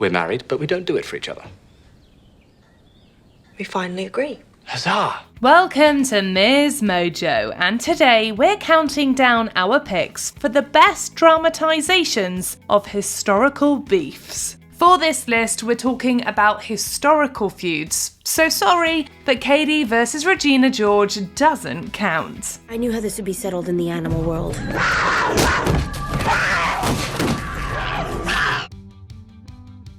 We're married, but we don't do it for each other. We finally agree. Huzzah! Welcome to MsMojo, and today we're counting down our picks for the best dramatizations of historical beefs. For this list, we're talking about historical feuds, so sorry, but Katie versus Regina George doesn't count. I knew how this would be settled in the animal world.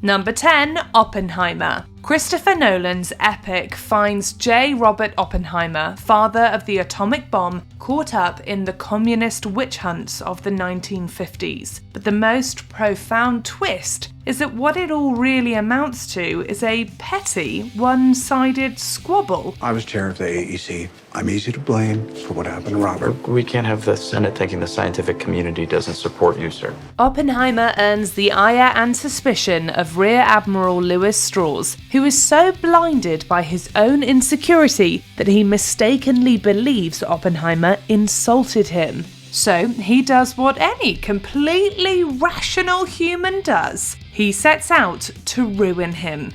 Number 10, Oppenheimer. Christopher Nolan's epic finds J. Robert Oppenheimer, father of the atomic bomb, caught up in the communist witch hunts of the 1950s. But the most profound twist is that what it all really amounts to is a petty, one-sided squabble. I was chair of the AEC. I'm easy to blame for what happened to Robert. We can't have the Senate thinking the scientific community doesn't support you, sir. Oppenheimer earns the ire and suspicion of Rear Admiral Lewis Strauss, who is so blinded by his own insecurity that he mistakenly believes Oppenheimer insulted him. So he does what any completely rational human does. He sets out to ruin him.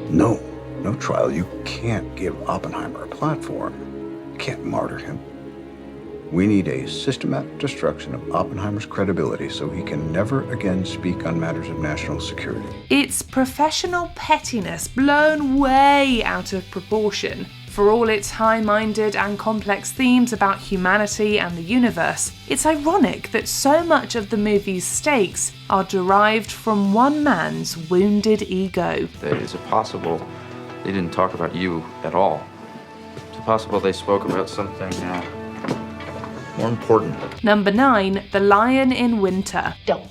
No trial. You can't give Oppenheimer a platform. You can't martyr him. We need a systematic destruction of Oppenheimer's credibility so he can never again speak on matters of national security. It's professional pettiness blown way out of proportion. For all its high-minded and complex themes about humanity and the universe, it's ironic that so much of the movie's stakes are derived from one man's wounded ego. Is it possible they didn't talk about you at all? Is it possible they spoke about something more important? Number 9, The Lion in Winter. Don't.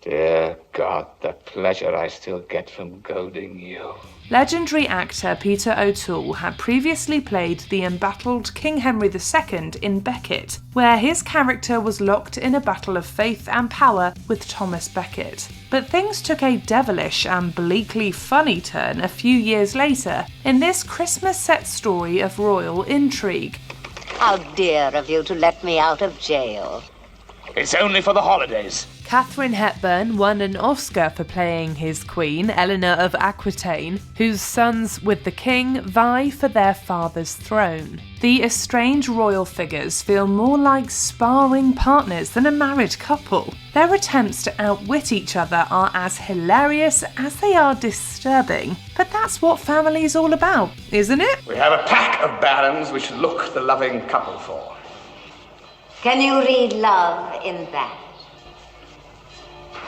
Dear God, the pleasure I still get from goading you. Legendary actor Peter O'Toole had previously played the embattled King Henry II in Becket, where his character was locked in a battle of faith and power with Thomas Becket. But things took a devilish and bleakly funny turn a few years later in this Christmas-set story of royal intrigue. How dear of you to let me out of jail. It's only for the holidays. Katharine Hepburn won an Oscar for playing his queen, Eleanor of Aquitaine, whose sons with the king vie for their father's throne. The estranged royal figures feel more like sparring partners than a married couple. Their attempts to outwit each other are as hilarious as they are disturbing, but that's what family's all about, isn't it? We have a pack of barons we should look the loving couple for. Can you read love in that?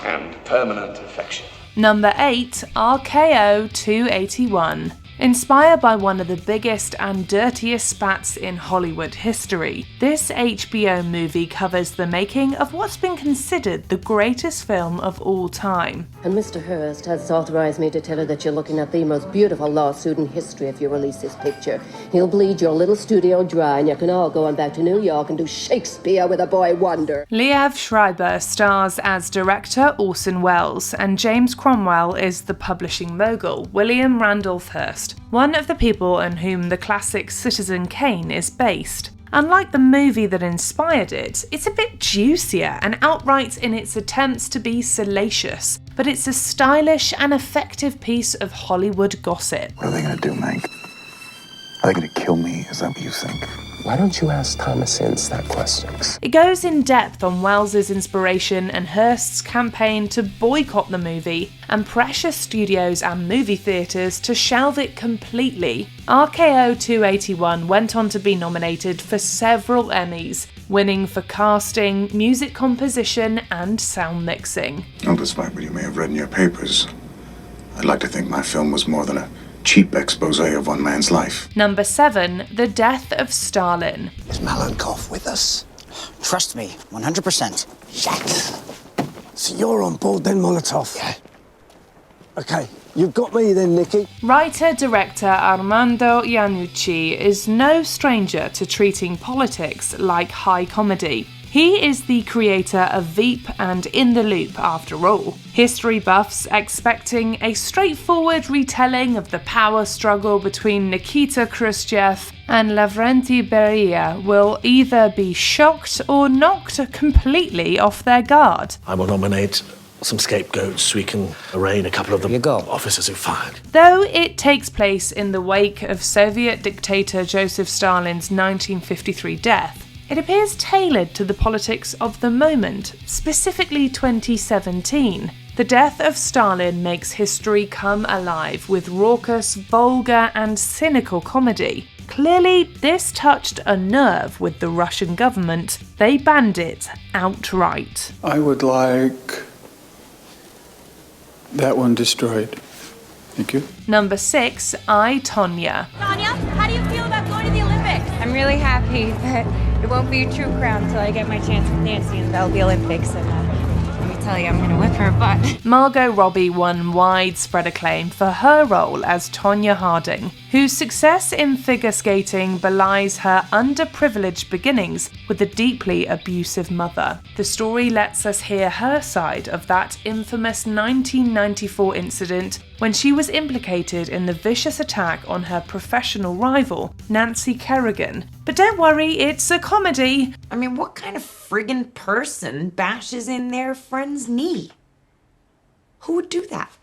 And permanent affection. Number 8, RKO 281. Inspired by one of the biggest and dirtiest spats in Hollywood history, this HBO movie covers the making of what's been considered the greatest film of all time. And Mr. Hurst has authorized me to tell her that you're looking at the most beautiful lawsuit in history if you release this picture. He'll bleed your little studio dry and you can all go on back to New York and do Shakespeare with a boy wonder. Liev Schreiber stars as director Orson Welles, and James Cromwell is the publishing mogul, William Randolph Hearst, one of the people on whom the classic Citizen Kane is based. Unlike the movie that inspired it, it's a bit juicier and outright in its attempts to be salacious, but it's a stylish and effective piece of Hollywood gossip. What are they going to do, Mank? Are they going to kill me? Is that what you think? Why don't you ask Thomas Ince that question? It goes in depth on Wells's inspiration and Hearst's campaign to boycott the movie and pressure studios and movie theatres to shelve it completely. RKO 281 went on to be nominated for several Emmys, winning for casting, music composition and sound mixing. Well, despite what you may have read in your papers, I'd like to think my film was more than a cheap expose of one man's life. Number 7, The Death of Stalin. Is Malenkov with us? Trust me, 100%. Shit. So you're on board then, Molotov? Yeah. Okay, you've got me then, Nicky. Writer-director Armando Iannucci is no stranger to treating politics like high comedy. He is the creator of Veep and In the Loop, after all. History buffs expecting a straightforward retelling of the power struggle between Nikita Khrushchev and Lavrenti Beria will either be shocked or knocked completely off their guard. I will nominate some scapegoats. We can arraign a couple of the officers who fired. Though it takes place in the wake of Soviet dictator Joseph Stalin's 1953 death, it appears tailored to the politics of the moment, specifically 2017. The Death of Stalin makes history come alive with raucous, vulgar, and cynical comedy. Clearly, this touched a nerve with the Russian government. They banned it outright. I would like that one destroyed. Thank you. Number 6, I, Tonya. Tonya, how do you feel about going to the Olympics? I'm really happy, but it won't be a true crown until I get my chance with Nancy and the Olympics. And let me tell you, I'm going to whip her butt. Margot Robbie won widespread acclaim for her role as Tonya Harding, whose success in figure skating belies her underprivileged beginnings with a deeply abusive mother. The story lets us hear her side of that infamous 1994 incident when she was implicated in the vicious attack on her professional rival, Nancy Kerrigan. But don't worry, it's a comedy. I mean, what kind of friggin' person bashes in their friend's knee? Who would do that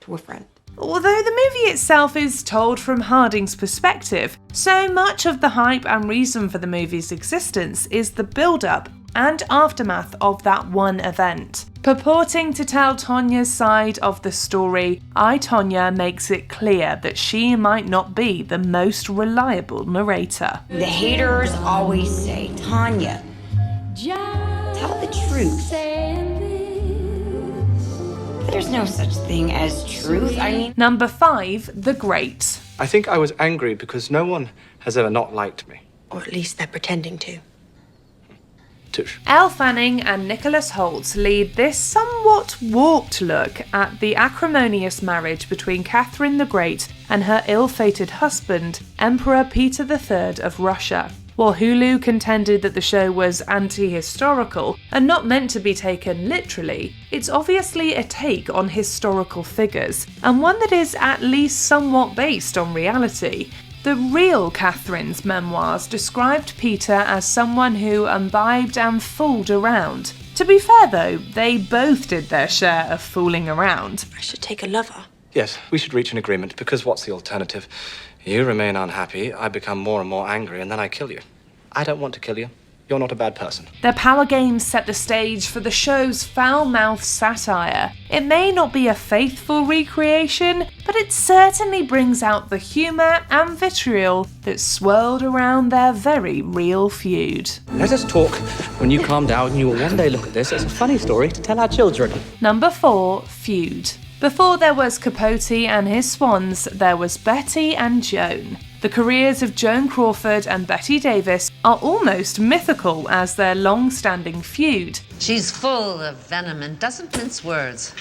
to a friend? Although the movie itself is told from Harding's perspective, so much of the hype and reason for the movie's existence is the build-up and aftermath of that one event. Purporting to tell Tonya's side of the story, I, Tonya makes it clear that she might not be the most reliable narrator. The haters always say, Tonya, tell the truth. There's no such thing as truth. I mean... Number 5, The Great. I think I was angry because no one has ever not liked me. Or at least they're pretending to. Touche. Elle Fanning and Nicholas Hoult lead this somewhat warped look at the acrimonious marriage between Catherine the Great and her ill-fated husband, Emperor Peter III of Russia. While Hulu contended that the show was anti-historical and not meant to be taken literally, it's obviously a take on historical figures, and one that is at least somewhat based on reality. The real Catherine's memoirs described Peter as someone who imbibed and fooled around. To be fair though, they both did their share of fooling around. I should take a lover. Yes, we should reach an agreement, because what's the alternative? You remain unhappy, I become more and more angry, and then I kill you. I don't want to kill you. You're not a bad person. Their power games set the stage for the show's foul-mouthed satire. It may not be a faithful recreation, but it certainly brings out the humour and vitriol that swirled around their very real feud. Let us talk when you calm down, and you will one day look at this as a funny story to tell our children. Number 4, Feud. Before there was Capote and his swans, there was Betty and Joan. The careers of Joan Crawford and Betty Davis are almost mythical as their long-standing feud. She's full of venom and doesn't mince words.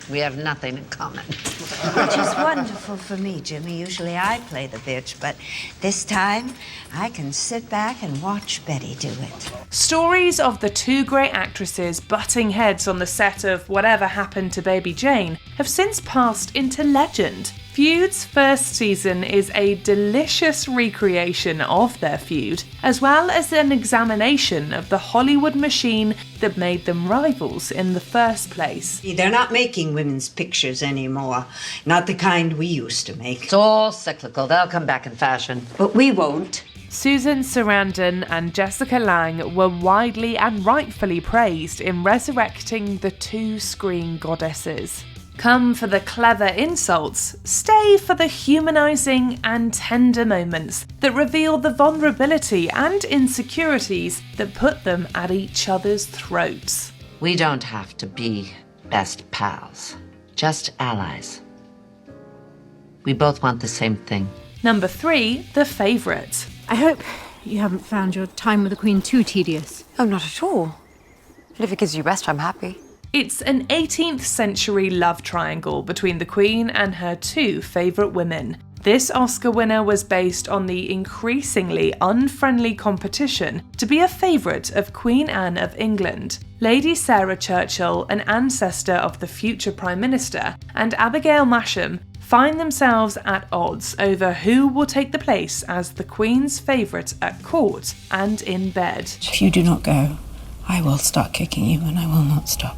We have nothing in common. Which is wonderful for me, Jimmy. Usually I play the bitch, but this time I can sit back and watch Betty do it. Stories of the two great actresses butting heads on the set of Whatever Happened to Baby Jane have since passed into legend. Feud's first season is a delicious recreation of their feud, as well as an examination of the Hollywood machine that made them rivals in the first place. They're not making women's pictures anymore. Not the kind we used to make. It's all cyclical. They'll come back in fashion. But we won't. Susan Sarandon and Jessica Lange were widely and rightfully praised in resurrecting the two screen goddesses. Come for the clever insults, stay for the humanising and tender moments that reveal the vulnerability and insecurities that put them at each other's throats. We don't have to be best pals, just allies. We both want the same thing. Number 3, The Favourite. I hope you haven't found your time with the Queen too tedious. Oh, not at all. But if it gives you rest, I'm happy. It's an 18th century love triangle between the Queen and her two favourite women. This Oscar winner was based on the increasingly unfriendly competition to be a favourite of Queen Anne of England. Lady Sarah Churchill, an ancestor of the future Prime Minister, and Abigail Masham find themselves at odds over who will take the place as the Queen's favourite at court and in bed. If you do not go, I will start kicking you and I will not stop.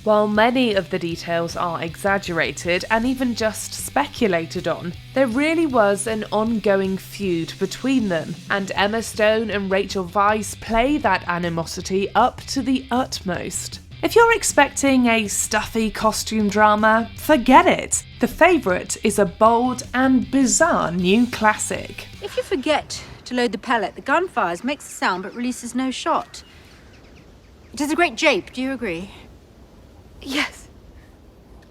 While many of the details are exaggerated and even just speculated on, there really was an ongoing feud between them, and Emma Stone and Rachel Weisz play that animosity up to the utmost. If you're expecting a stuffy costume drama, forget it. The Favourite is a bold and bizarre new classic. If you forget to load the pellet, the gun fires, makes a sound but releases no shot. It is a great jape, do you agree? Yes.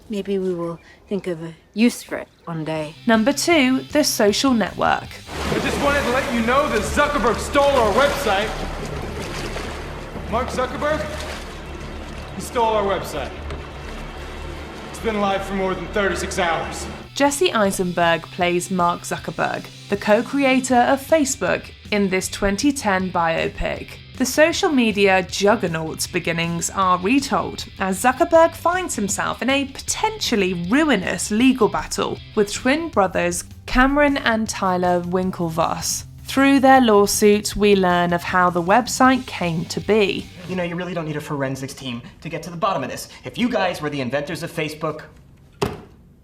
Maybe we will think of a use for it one day. Number 2, The Social Network. I just wanted to let you know that Zuckerberg stole our website. Mark Zuckerberg? He stole our website. It's been live for more than 36 hours. Jesse Eisenberg plays Mark Zuckerberg, the co-creator of Facebook, in this 2010 biopic. The social media juggernaut's beginnings are retold as Zuckerberg finds himself in a potentially ruinous legal battle with twin brothers Cameron and Tyler Winklevoss. Through their lawsuit, we learn of how the website came to be. You know, you really don't need a forensics team to get to the bottom of this. If you guys were the inventors of Facebook,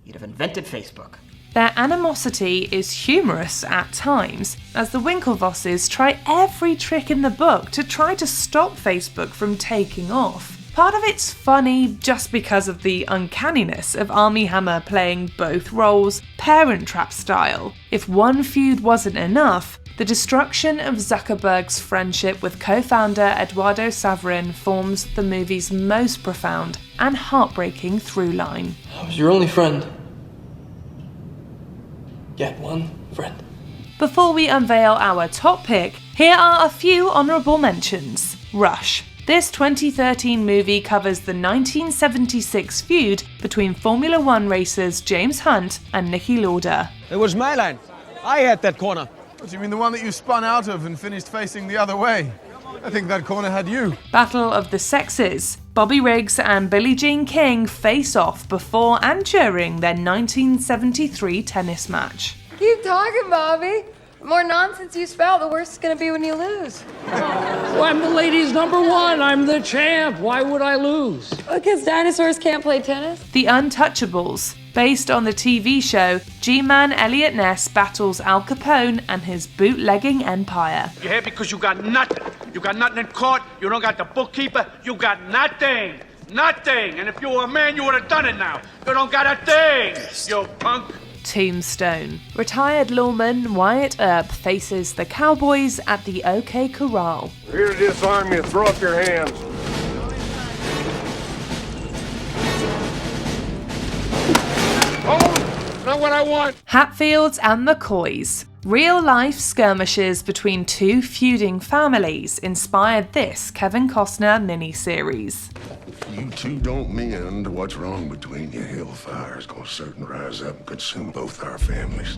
you'd have invented Facebook. Their animosity is humorous at times, as the Winklevosses try every trick in the book to try to stop Facebook from taking off. Part of it's funny just because of the uncanniness of Armie Hammer playing both roles, Parent Trap style. If one feud wasn't enough, the destruction of Zuckerberg's friendship with co-founder Eduardo Saverin forms the movie's most profound and heartbreaking through line. I was your only friend. Yet one friend. Before we unveil our top pick, here are a few honourable mentions. Rush. This 2013 movie covers the 1976 feud between Formula One racers James Hunt and Niki Lauda. It was my line. I had that corner. What do you mean, the one that you spun out of and finished facing the other way? I think that corner had you. Battle of the Sexes. Bobby Riggs and Billie Jean King face off before and during their 1973 tennis match. Keep talking, Bobby. The more nonsense you spout, the worse it's gonna be when you lose. Well, I'm the ladies' #1. I'm the champ. Why would I lose? Because dinosaurs can't play tennis. The Untouchables. Based on the TV show, G-Man Elliot Ness battles Al Capone and his bootlegging empire. You're here because you got nothing. You got nothing in court. You don't got the bookkeeper. You got nothing. Nothing. And if you were a man, you would have done it now. You don't got a thing, you punk. Tombstone. Retired lawman Wyatt Earp faces the Cowboys at the OK Corral. We're here to disarm you. Throw up your hands. Oh, not what I want. Hatfields and McCoys. Real-life skirmishes between two feuding families inspired this Kevin Costner miniseries. If you two don't mend, what's wrong between you? Hellfire's gonna certain rise up and consume both our families.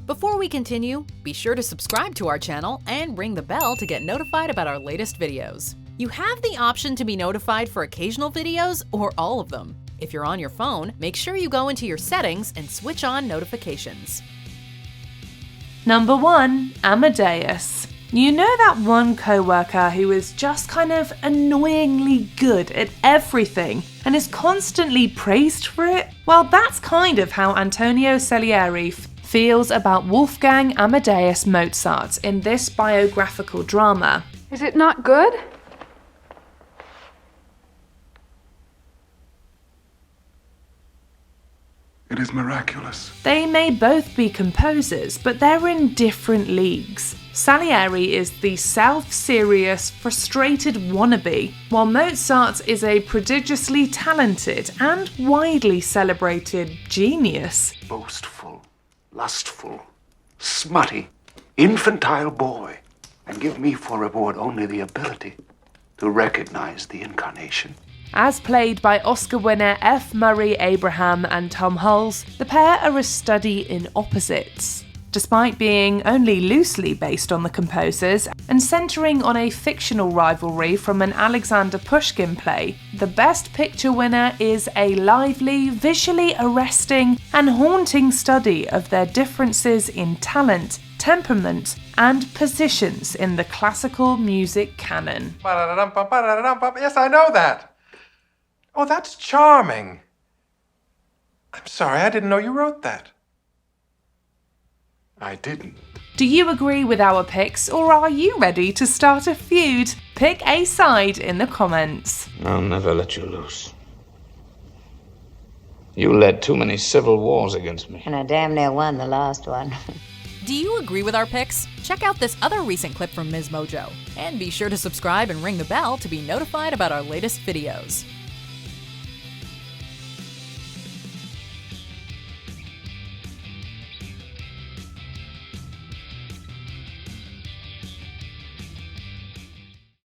Before we continue, be sure to subscribe to our channel and ring the bell to get notified about our latest videos. You have the option to be notified for occasional videos or all of them. If you're on your phone, make sure you go into your settings and switch on notifications. Number 1, Amadeus. You know that one co-worker who is just kind of annoyingly good at everything and is constantly praised for it? Well, that's kind of how Antonio Salieri feels about Wolfgang Amadeus Mozart in this biographical drama. Is it not good? It is miraculous. They may both be composers, but they're in different leagues. Salieri is the self-serious, frustrated wannabe, while Mozart is a prodigiously talented and widely celebrated genius. Boastful, lustful, smutty, infantile boy. And give me for reward only the ability to recognize the incarnation. As played by Oscar winner F. Murray Abraham and Tom Hulse, the pair are a study in opposites. Despite being only loosely based on the composers and centering on a fictional rivalry from an Alexander Pushkin play, the Best Picture winner is a lively, visually arresting and haunting study of their differences in talent, temperament, and positions in the classical music canon. Yes, I know that. Oh, that's charming. I'm sorry, I didn't know you wrote that. I didn't. Do you agree with our picks, or are you ready to start a feud? Pick a side in the comments. I'll never let you loose. You led too many civil wars against me. And I damn near won the last one. Do you agree with our picks? Check out this other recent clip from MsMojo. And be sure to subscribe and ring the bell to be notified about our latest videos.